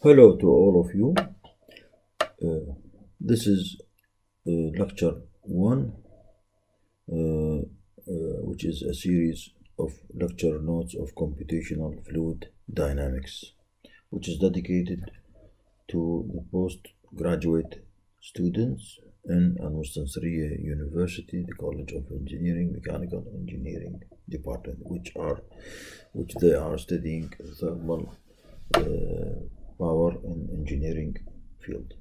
Hello to all of you. This is lecture 1, which is a series of lecture notes of computational fluid dynamics, which is dedicated to the postgraduate students in Al-Mustansiriya University, the College of Engineering, Mechanical Engineering Department, which they are studying thermal power in engineering field.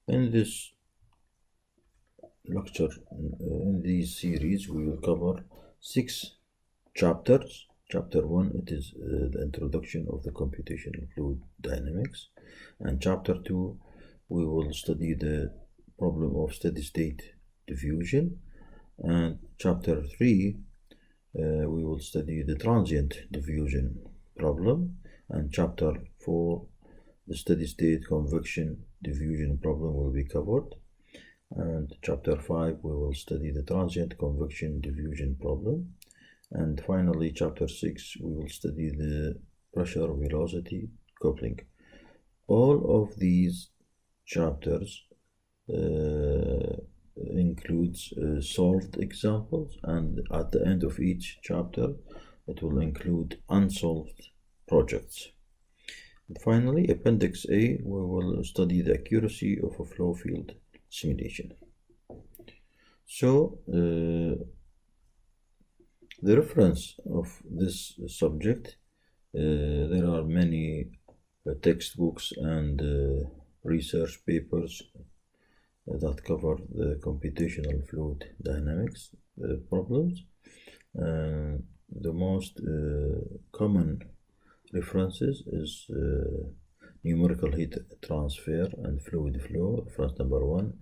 In this lecture, in this series, we will cover 6 chapters. Chapter 1, it is the introduction of the computational fluid dynamics, and chapter 2, we will study the problem of steady-state diffusion, and chapter 3, we will study the transient diffusion problem, and chapter 4, the steady-state convection diffusion problem will be covered, and chapter 5, we will study the transient convection diffusion problem, and finally chapter 6, we will study the pressure velocity coupling. All of these chapters includes solved examples, and at the end of each chapter it will include unsolved projects. And finally, Appendix A, we will study the accuracy of a flow field simulation. So the reference of this subject, there are many textbooks and research papers that cover the computational fluid dynamics problems. The most common references is numerical heat transfer and fluid flow, reference number 1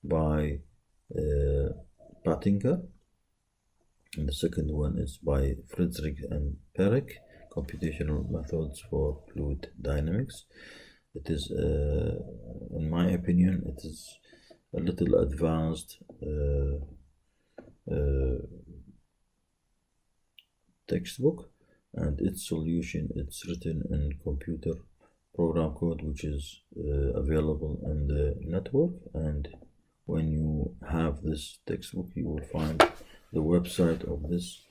by Pattinger, and the second one is by Friedrich and Perek, computational methods for fluid dynamics. It is, in my opinion, it is a little advanced textbook, and its solution, it's written in computer program code, which is available in the network. And when you have this textbook, you will find the website of this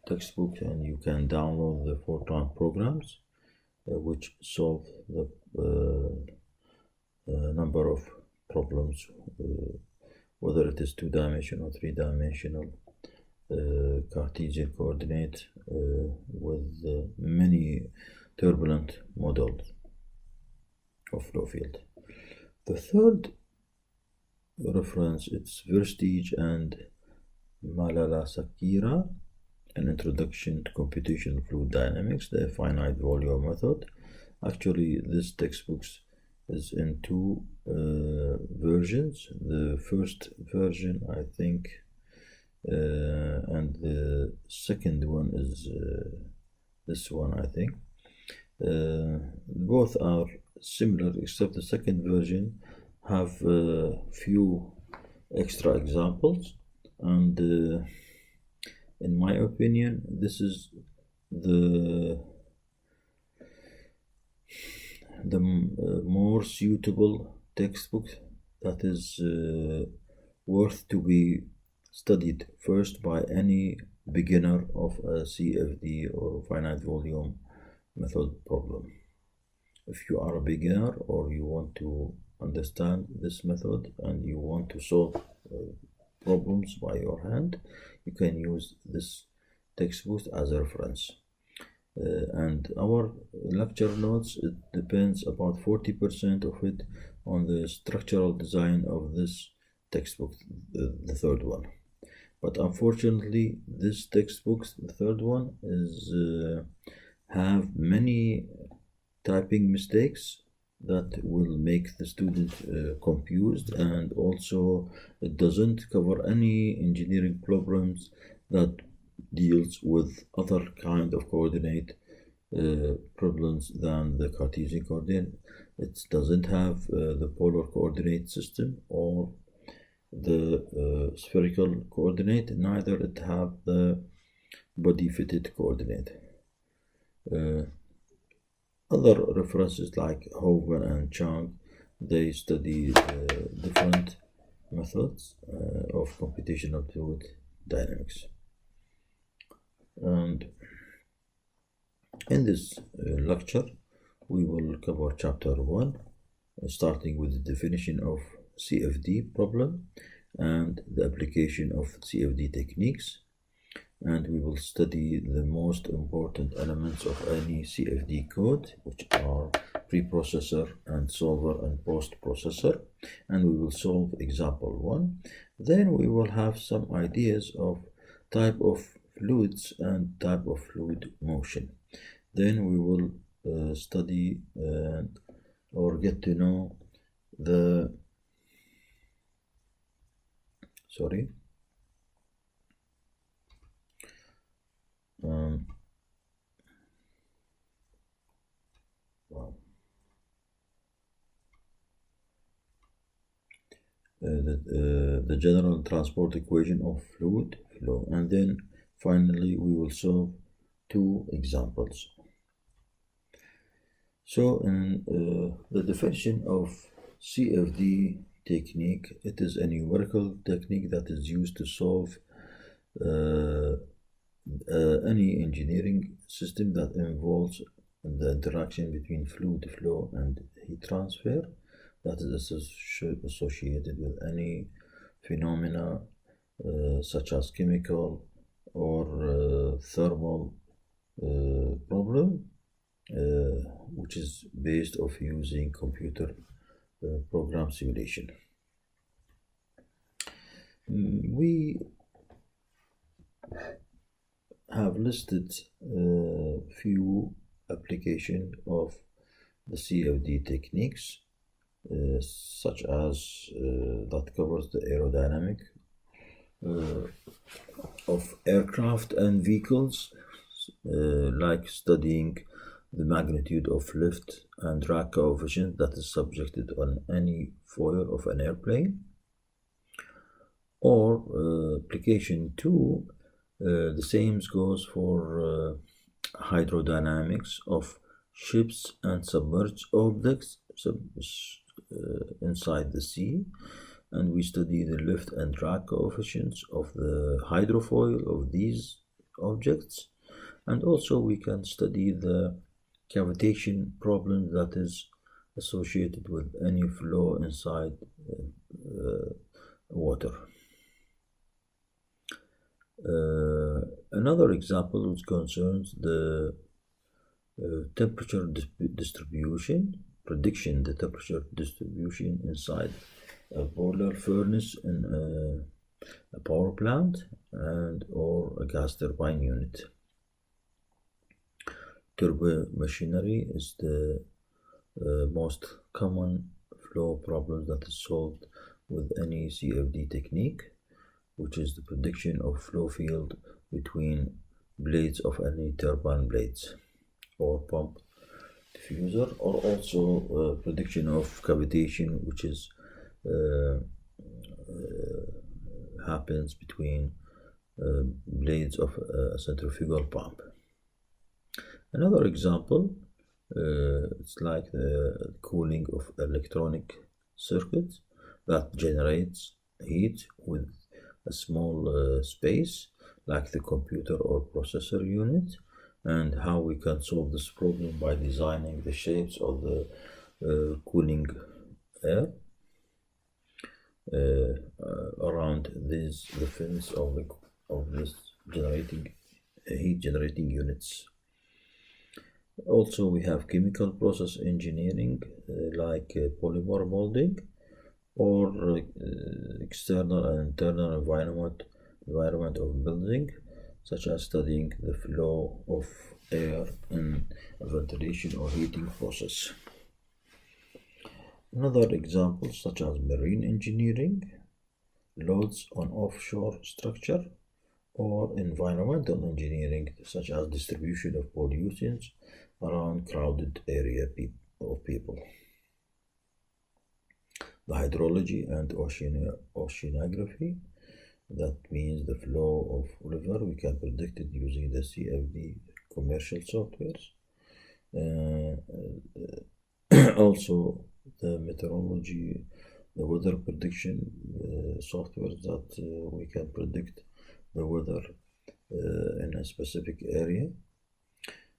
textbook, and you can download the Fortran programs which solve the number of problems, whether it is 2-dimensional, 3-dimensional, Cartesian coordinate, with many turbulent models of flow field. The third reference, it's Versteeg and Malala-Sakira, an introduction to computational fluid dynamics, the finite volume method. Actually, this textbook is in 2 versions. The first version, I think, and the second one is this one, I think. Both are similar, except the second version have few extra examples, and in my opinion, this is the more suitable textbook that is worth to be studied first by any beginner of a CFD or finite volume method problem. If you are a beginner or you want to understand this method and you want to solve problems by your hand, you can use this textbook as a reference. And our lecture notes, it depends about 40% of it on the structural design of this textbook, the third one. But unfortunately, this textbook, the third one, is have many typing mistakes that will make the student confused, and also it doesn't cover any engineering problems that deals with other kind of coordinate problems than the Cartesian coordinate. It doesn't have the polar coordinate system or the spherical coordinate, neither it have the body fitted coordinate. Uh, Other references like Hogan and Chang, they study different methods of computational fluid dynamics. And in this lecture, we will cover chapter 1, starting with the definition of CFD problem and the application of CFD techniques. And we will study the most important elements of any CFD code, which are preprocessor and solver and post-processor, and we will solve example 1. Then we will have some ideas of type of fluids and type of fluid motion. Then we will study or get to know the the general transport equation of fluid flow, and then finally we will solve 2 examples. So in the definition of CFD technique, it is a numerical technique that is used to solve any engineering system that involves the interaction between fluid flow and heat transfer that is associated with any phenomena such as chemical or thermal problem, which is based off using computer program simulation. We have listed a few applications of the CFD techniques, such as that covers the aerodynamic of aircraft and vehicles, like studying the magnitude of lift and drag coefficient that is subjected on any foil of an airplane. Or application 2, the same goes for hydrodynamics of ships and submerged objects inside the sea, and we study the lift and drag coefficients of the hydrofoil of these objects, and also we can study the cavitation problem that is associated with any flow inside water. Another example which concerns the temperature distribution, prediction the temperature distribution inside a boiler furnace in a power plant and or a gas turbine unit. Turbo machinery is the most common flow problem that is solved with any CFD technique, which is the prediction of flow field between blades of any turbine blades or pump diffuser, or also prediction of cavitation, which is happens between blades of a centrifugal pump. Another example, it's like the cooling of electronic circuits that generates heat with a small space, like the computer or processor unit, and how we can solve this problem by designing the shapes of the cooling air around the fins of this heat generating units. Also, we have chemical process engineering, like polymer molding, or external and internal environment of building, such as studying the flow of air in a ventilation or heating process. Another example, such as marine engineering, loads on offshore structure, or environmental engineering, such as distribution of pollutants around crowded area of people. The hydrology and oceanography, that means the flow of river, we can predict it using the CFD commercial softwares. Also the meteorology, the weather prediction software that we can predict the weather in a specific area.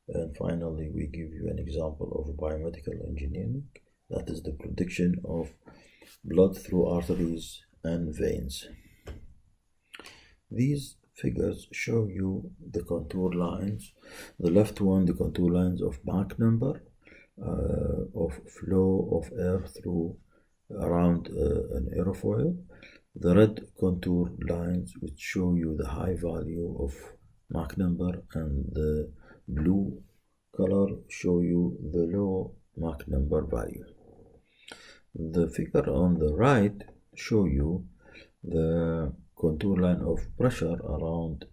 And finally, we give you an example of biomedical engineering, that is the prediction of blood through arteries and veins. These figures show you the contour lines. The left one, the contour lines of Mach number, of flow of air through around an aerofoil. The red contour lines which show you the high value of Mach number, and the blue color show you the low Mach number value. The figure on the right show you the contour line of pressure around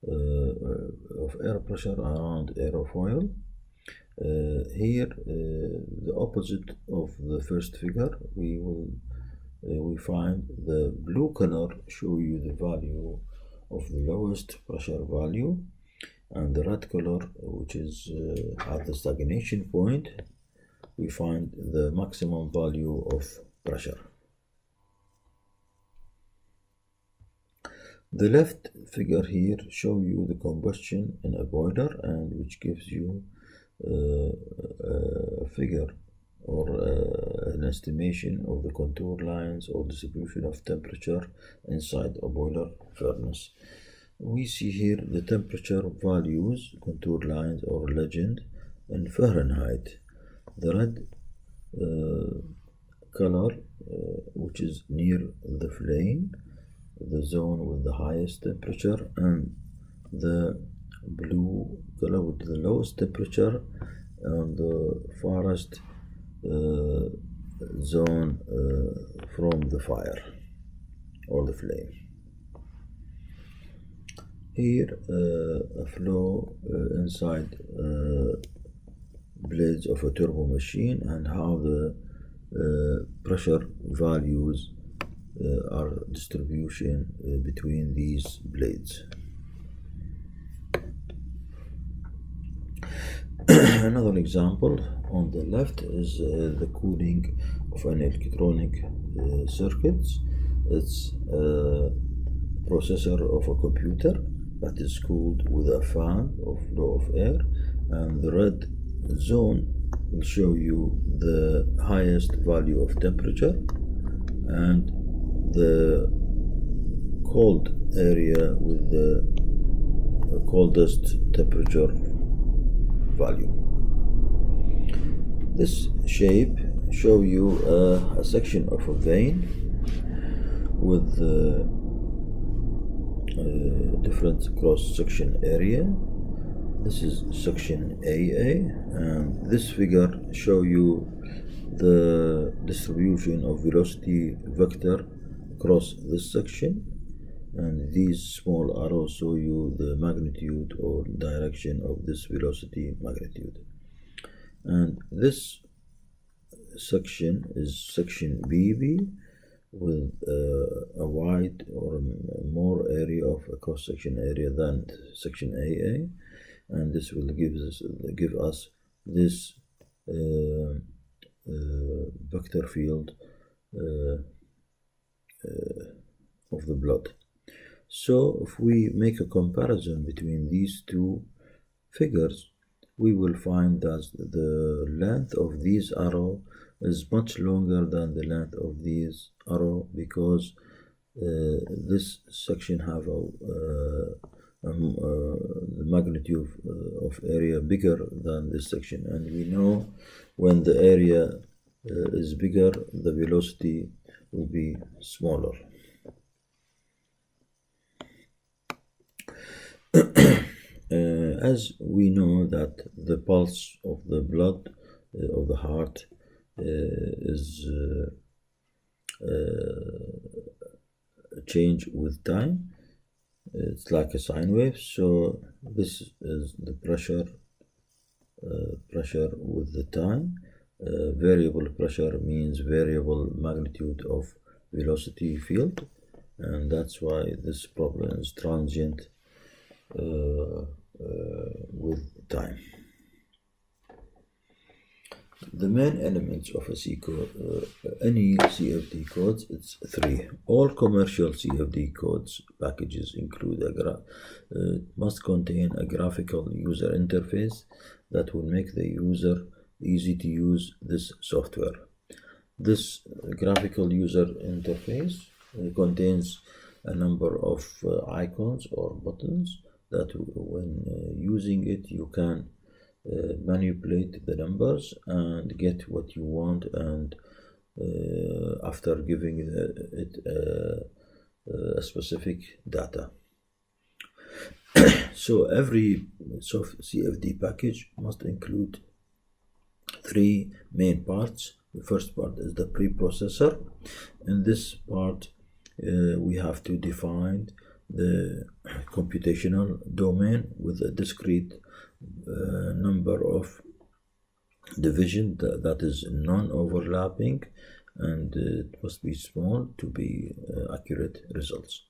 of air pressure around aerofoil. Here, the opposite of the first figure, we find the blue color show you the value of the lowest pressure value, and the red color, which is at the stagnation point, we find the maximum value of pressure. The left figure here show you the combustion in a boiler, and which gives you a figure or an estimation of the contour lines or distribution of temperature inside a boiler furnace. We see here the temperature values, contour lines or legend in Fahrenheit. The red color, which is near the flame, the zone with the highest temperature, and the blue color with the lowest temperature and the farthest zone from the fire or the flame. Here a flow inside blades of a turbo machine, and how the pressure values are distribution between these blades. Another example on the left is the cooling of an electronic circuits. It's a processor of a computer that is cooled with a fan or flow of air, and the red zone will show you the highest value of temperature, and the cold area with the coldest temperature value. This shape show you a section of a vein with different cross-section area. This is section AA, and this figure show you the distribution of velocity vector across this section, and these small arrows show you the magnitude or direction of this velocity magnitude. And this section is section BB with a wide or more area of a cross-section area than section AA, and this will give us this vector field of the blood. So if we make a comparison between these two figures, we will find that the length of these arrow is much longer than the length of these arrow, because this section have the magnitude of area bigger than this section, and we know when the area is bigger, the velocity will be smaller. As we know that the pulse of the blood of the heart is change with time, it's like a sine wave. So this is the pressure with the time. Variable pressure means variable magnitude of velocity field, and that's why this problem is transient with The main elements of a C code, any CFD codes, it's three. All commercial CFD codes packages include must contain a graphical user interface that will make the user easy to use this software. This graphical user interface contains a number of icons or buttons that when using it you can manipulate the numbers and get what you want, and after giving it a specific data. So every CFD package must include three main parts. The first part is the preprocessor. In this part we have to define the computational domain with a discrete number of division that is non-overlapping, and it must be small to be accurate results.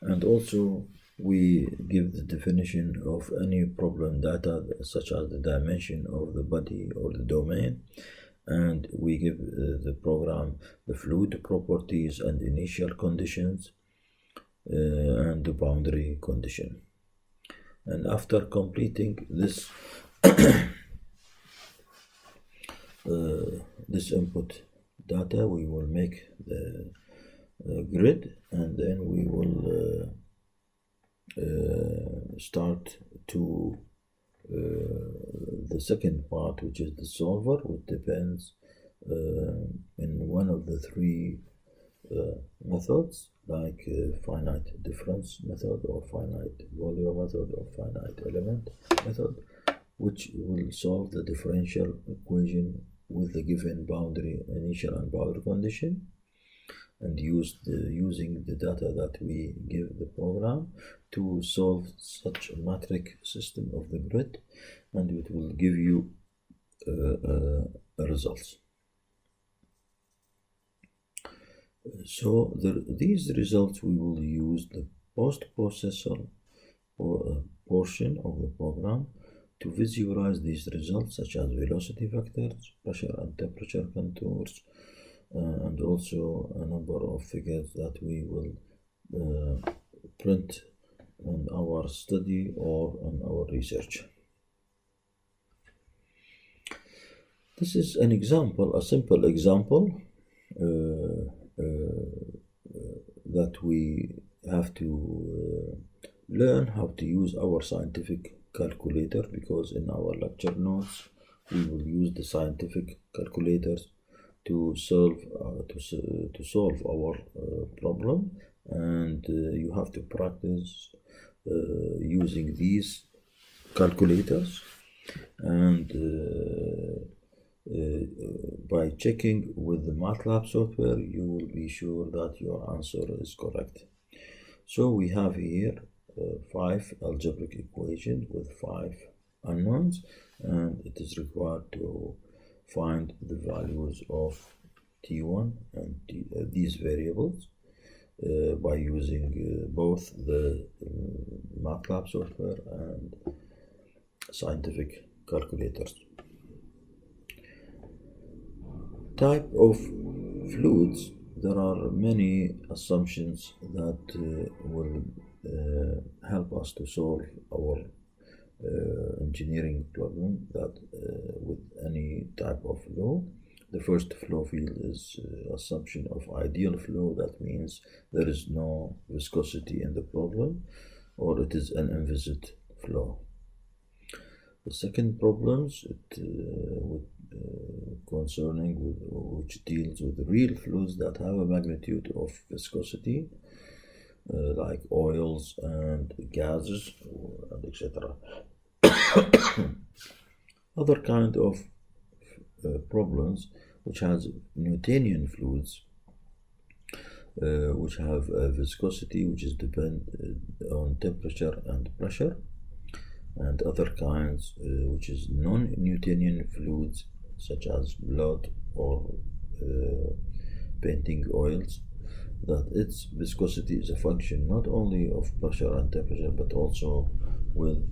And also we give the definition of any problem data, such as the dimension of the body or the domain, and we give the program the fluid properties and initial conditions and the boundary condition. And after completing this this input data, we will make the grid, and then we will start to the second part, which is the solver, which depends in one of the three methods, like finite difference method or finite volume method or finite element method, which will solve the differential equation with the given boundary, initial and boundary condition, and using the data that we give the program to solve such a metric system of the grid, and it will give you results. So these results, we will use the post-processor portion of the program to visualize these results, such as velocity vectors, pressure and temperature contours, and also a number of figures that we will print on our study or on our research. This is an example, a simple example that we have to learn how to use our scientific calculator, because in our lecture notes we will use the scientific calculators to solve our problem, and you have to practice using these calculators, and by checking with the MATLAB software you will be sure that your answer is correct. So we have here 5 algebraic equations with 5 unknowns, and it is required to find the values of t1 and these variables by using both the MATLAB software and scientific calculators. Type of fluids, there are many assumptions that will help us to solve our engineering problem that with any type of flow. The first flow field is assumption of ideal flow. That means there is no viscosity in the problem, or it is an inviscid flow. The second problems which deals with real fluids that have a magnitude of viscosity, like oils and gases, and etc. Other kind of problems which has Newtonian fluids, which have a viscosity which is depend on temperature and pressure, and other kinds which is non-Newtonian fluids, such as blood or painting oils, that its viscosity is a function not only of pressure and temperature, but also with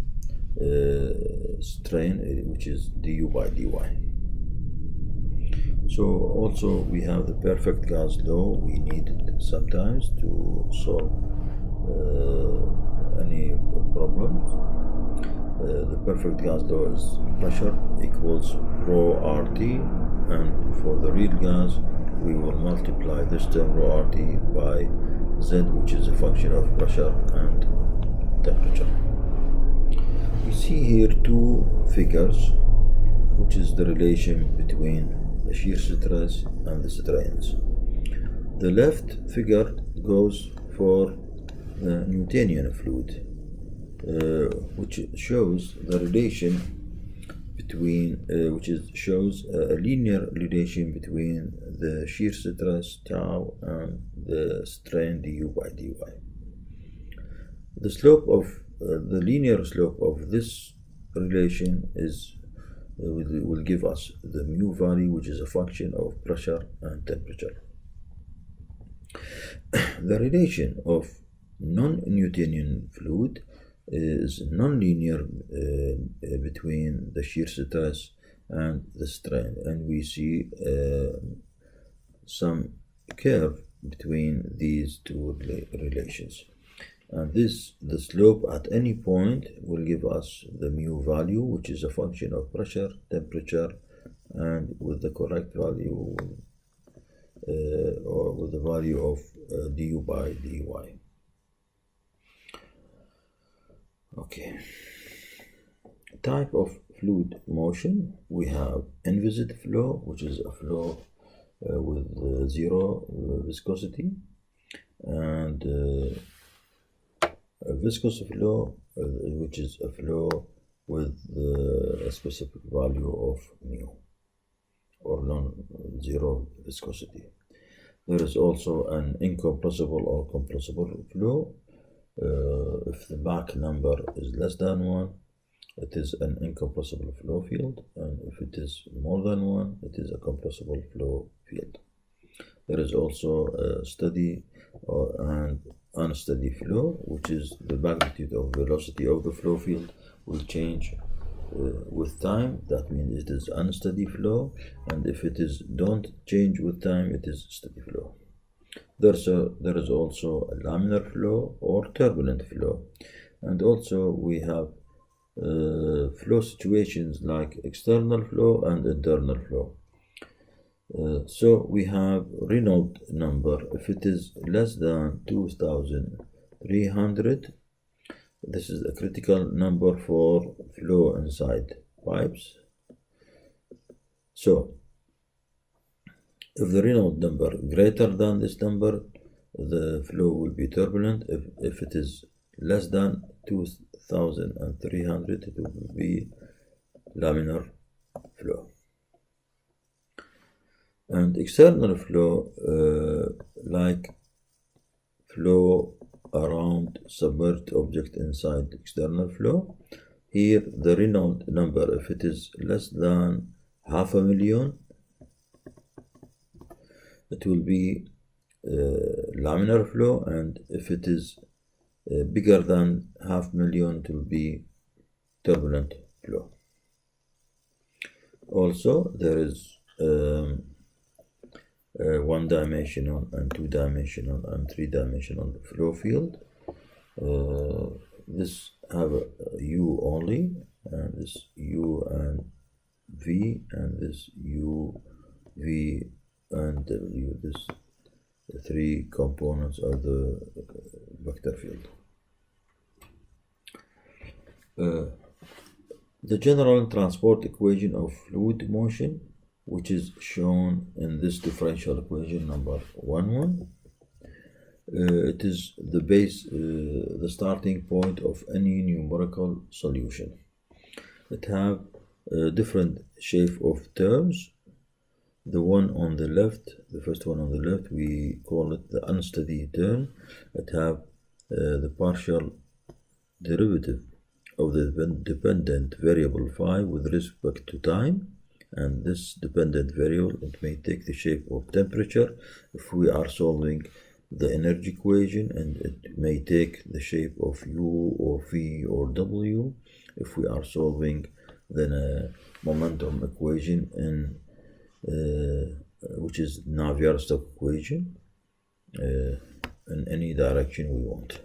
strain, which is du by dy. So also we have the perfect gas law. We need it sometimes to solve any problems. The perfect gas law is pressure equals rho RT, and for the real gas we will multiply this term rho RT by Z, which is a function of pressure and temperature. We see here two figures, which is the relation between the shear stress and the strains. The left figure goes for the Newtonian fluid, which shows the relation between, shows a linear relation between the shear stress tau and the strain du by dy. The slope of the linear slope of this relation is will give us the mu value, which is a function of pressure and temperature. The relation of non-Newtonian fluid is non-linear between the shear stress and the strain, and we see some curve between these two relations. And the slope at any point will give us the mu value, which is a function of pressure, temperature, and with the correct value, or with the value of du by dy. Okay. Type of fluid motion, we have inviscid flow, which is a flow with zero viscosity, and a viscous flow, which is a flow with a specific value of mu, or non-zero viscosity. There is also an incompressible or compressible flow. If the Mach number is less than 1, it is an incompressible flow field, and if it is more than 1, it is a compressible flow field. There is also a steady and unsteady flow, which is the magnitude of velocity of the flow field will change with time. That means it is unsteady flow, and if it is don't change with time, it is steady flow. There is also a laminar flow or turbulent flow, and also we have flow situations like external flow and internal flow. So we have Reynolds number. If it is less than 2300, this is a critical number for flow inside pipes. So if the Reynolds number greater than this number, the flow will be turbulent. If it is less than 2300, it will be laminar flow. And external flow, like flow around submerged object inside external flow. Here the Reynolds number, if it is less than 500,000, it will be laminar flow, and if it is bigger than 500,000, it will be turbulent flow. Also, there is one-dimensional and two-dimensional and three-dimensional flow field. This have a U only, and this U and V, and this U, V, and W. This the three components of the vector field. The general transport equation of fluid motion, which is shown in this differential equation number 1. It is the base, the starting point of any numerical solution. It have different shape of terms. The one on the left, the first one on the left, we call it the unsteady term. It have the partial derivative of the dependent variable phi with respect to time, and this dependent variable, it may take the shape of temperature if we are solving the energy equation, and it may take the shape of U or V or W if we are solving then a momentum equation in which is Navier-Stokes equation, in any direction we want.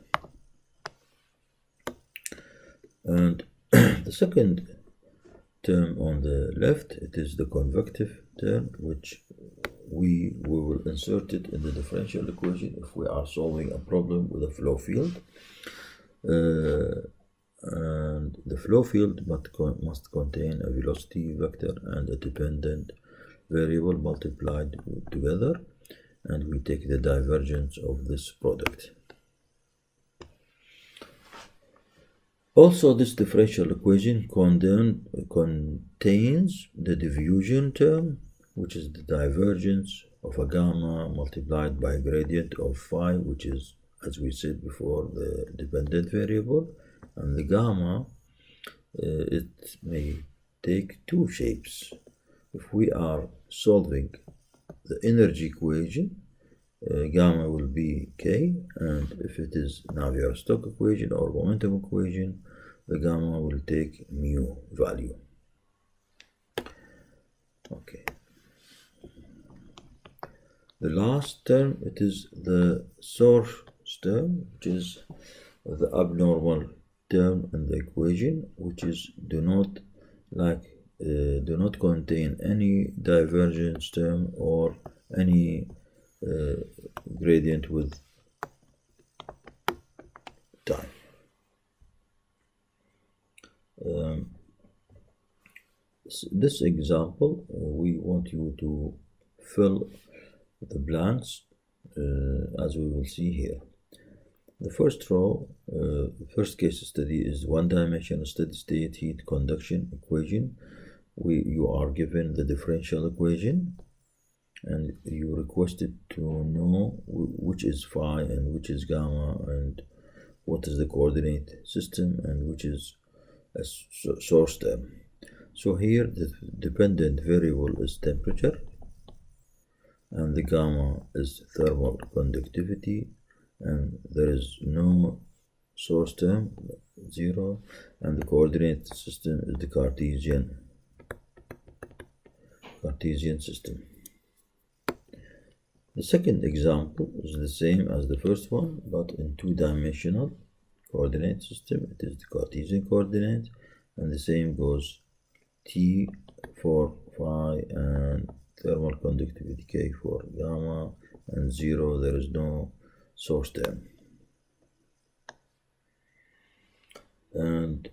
And the second term on the left, it is the convective term, which we will insert it in the differential equation if we are solving a problem with a flow field. And the flow field must contain a velocity vector and a dependent variable multiplied together, and we take the divergence of this product. Also, this differential equation contains the diffusion term, which is the divergence of a gamma multiplied by gradient of phi, which is, as we said before, the dependent variable. And the gamma, it may take two shapes. If we are solving the energy equation, gamma will be k, and if it is Navier-Stokes equation or momentum equation, the gamma will take mu value. Okay. The last term, it is the source term, which is the abnormal term in the equation, which is do not contain any divergence term or any gradient with time. This example, we want you to fill the blanks as we will see here. The first row, first case study is one-dimensional steady-state heat conduction equation. You are given the differential equation, and you requested to know which is phi and which is gamma, and what is the coordinate system, and which is a source term. So here the dependent variable is temperature, and the gamma is thermal conductivity, and there is no source term, 0, and the coordinate system is the Cartesian system. The second example is the same as the first one, but in two-dimensional coordinate system. It is the Cartesian coordinate, and the same goes T for phi and thermal conductivity K for gamma, and 0, there is no source term. And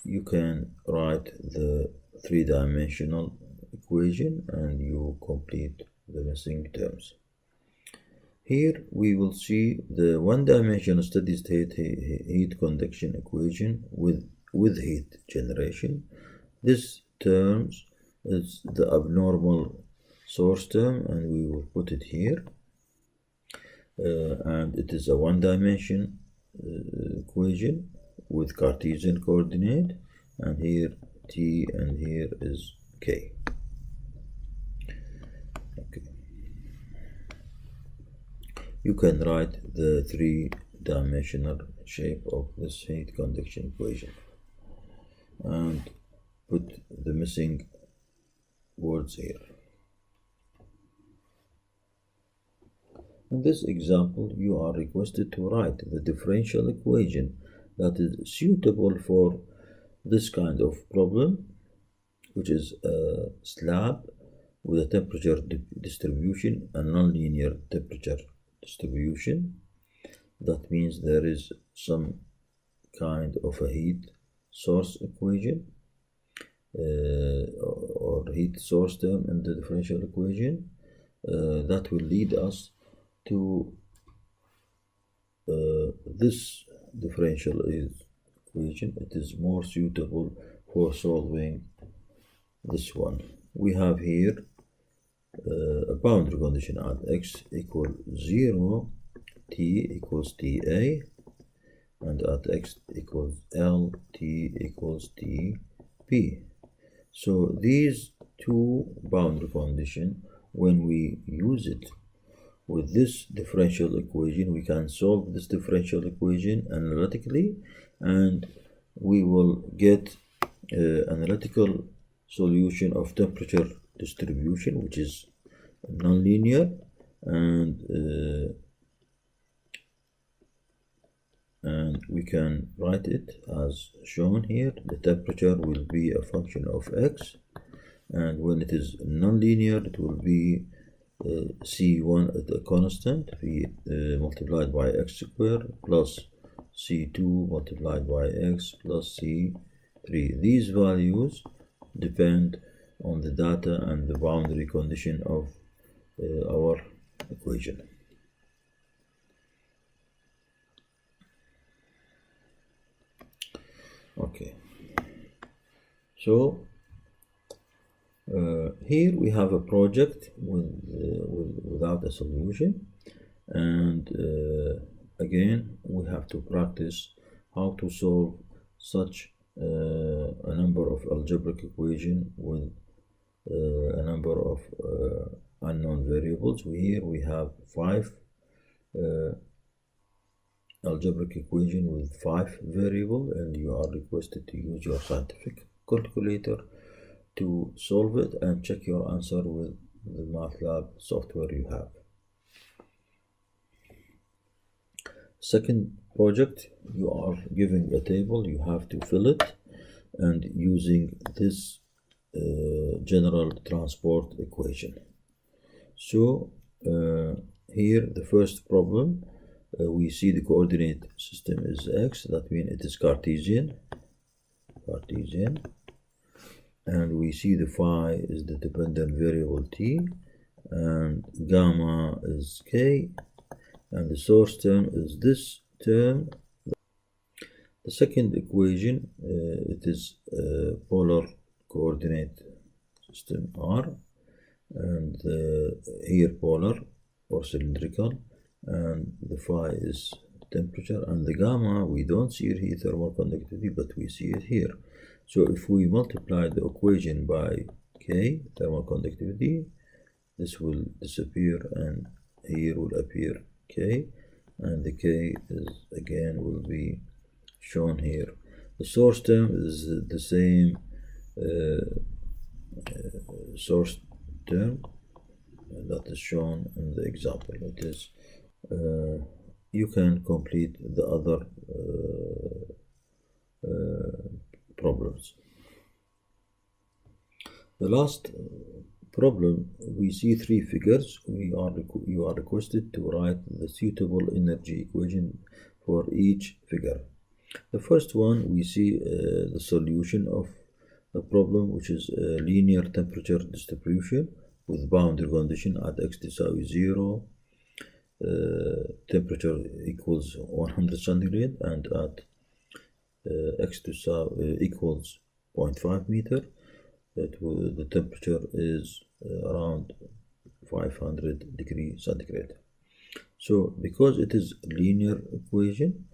you can write the three-dimensional equation and you complete the missing terms. Here we will see the one-dimensional steady-state heat conduction equation with heat generation. This term is the abnormal source term, and we will put it here. And it is a one-dimension equation with Cartesian coordinate, and here T and here is K. Okay. You can write the three-dimensional shape of this heat conduction equation and put the missing words here. In this example, you are requested to write the differential equation that is suitable for this kind of problem, which is a slab with a temperature distribution, a nonlinear temperature distribution. That means there is some kind of a heat source equation or heat source term in the differential equation that will lead us to this differential equation. It is more suitable for solving this one. We have here a boundary condition at x equals 0, t equals ta, and at x equals L, t equals tp. So these two boundary conditions, when we use it with this differential equation, we can solve this differential equation analytically, and we will get analytical solution of temperature distribution, which is nonlinear, and we can write it as shown here. The temperature will be a function of x, and when it is nonlinear, it will be C1 at a constant, multiplied by x squared, plus C2 multiplied by x plus C3. These values depend on the data and the boundary condition of our equation. Okay, so here we have a project without a solution, and again we have to practice how to solve such a number of algebraic equation with a number of unknown variables. Here we have 5 algebraic equation with 5 variables, and you are requested to use your scientific calculator to solve it and check your answer with the MATLAB software you have. Second project, you are giving a table, you have to fill it, and using this general transport equation. So here the first problem, we see the coordinate system is x, that means it is Cartesian, and we see the phi is the dependent variable t, and gamma is k, and the source term is this term. The second equation, it is polar coordinate system r, and here polar or cylindrical, and the phi is temperature, and the gamma we don't see it here, thermal conductivity, but we see it here. So if we multiply the equation by k, thermal conductivity, this will disappear and here will appear k, and the k is again will be shown here. The source term is the same source term that is shown in the example. It is you can complete the other problems. The last problem, we see 3 figures. You are requested to write the suitable energy equation for each figure. The first one, we see the solution of the problem, which is a linear temperature distribution with boundary condition at x tau 0, temperature equals 100 centigrade, and at x tau equals 0.5 meter, the temperature is around 500 degrees centigrade. So because it is linear equation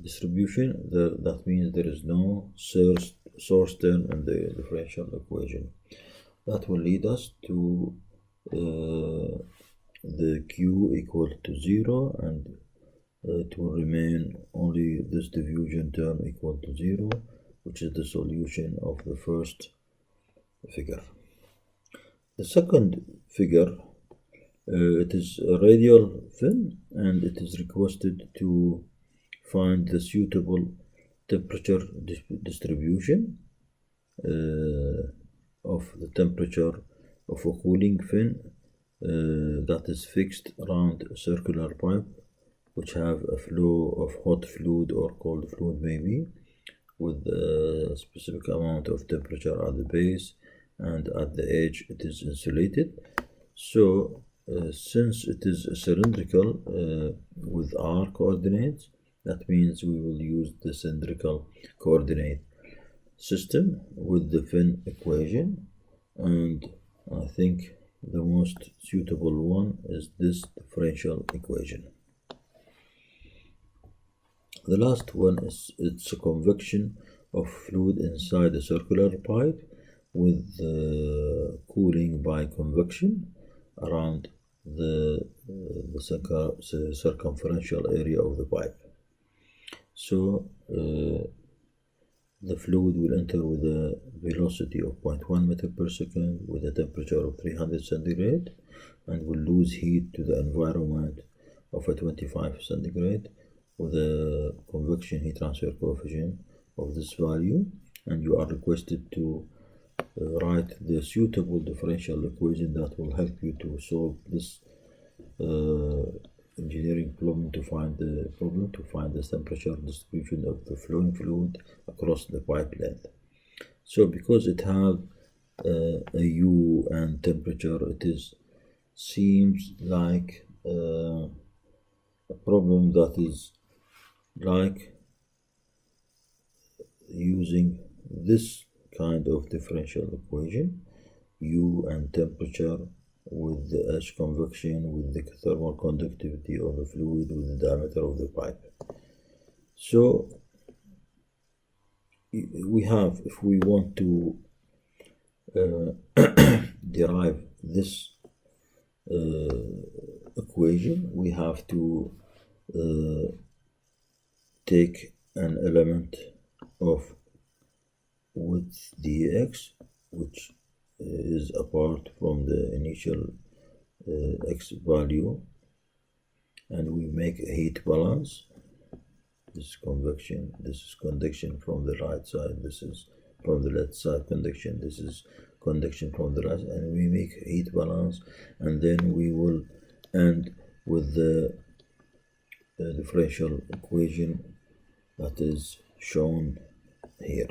distribution, that means there is no source term in the differential equation. That will lead us to the q equal to 0, and it will remain only this diffusion term equal to 0, which is the solution of the first figure. The second figure, it is a radial fin, and it is requested to find the suitable temperature distribution of the temperature of a cooling fin that is fixed around a circular pipe, which have a flow of hot fluid or cold fluid maybe, with a specific amount of temperature at the base, and at the edge it is insulated. So since it is cylindrical with r coordinates, that means we will use the cylindrical coordinate system with the fin equation, and I think the most suitable one is this differential equation. The last one is it's a convection of fluid inside a circular pipe with cooling by convection around the circumferential area of the pipe. So The fluid will enter with a velocity of 0.1 meter per second with a temperature of 300 centigrade and will lose heat to the environment of a 25 centigrade with a convection heat transfer coefficient of this value, and you are requested to write the suitable differential equation that will help you to solve this engineering problem to find the temperature distribution of the flowing fluid across the pipe length. So because it have a U and temperature, it seems like a problem that is like using this kind of differential equation, U and temperature with the H convection with the thermal conductivity of the fluid with the diameter of the pipe. So we have, if we want to derive this equation, we have to take an element of width dx, which is apart from the initial x value, and we make a heat balance. This is convection, this is conduction from the right side, this is from the left side conduction, this is conduction from the right, and we make a heat balance, and then we will end with the differential equation that is shown here.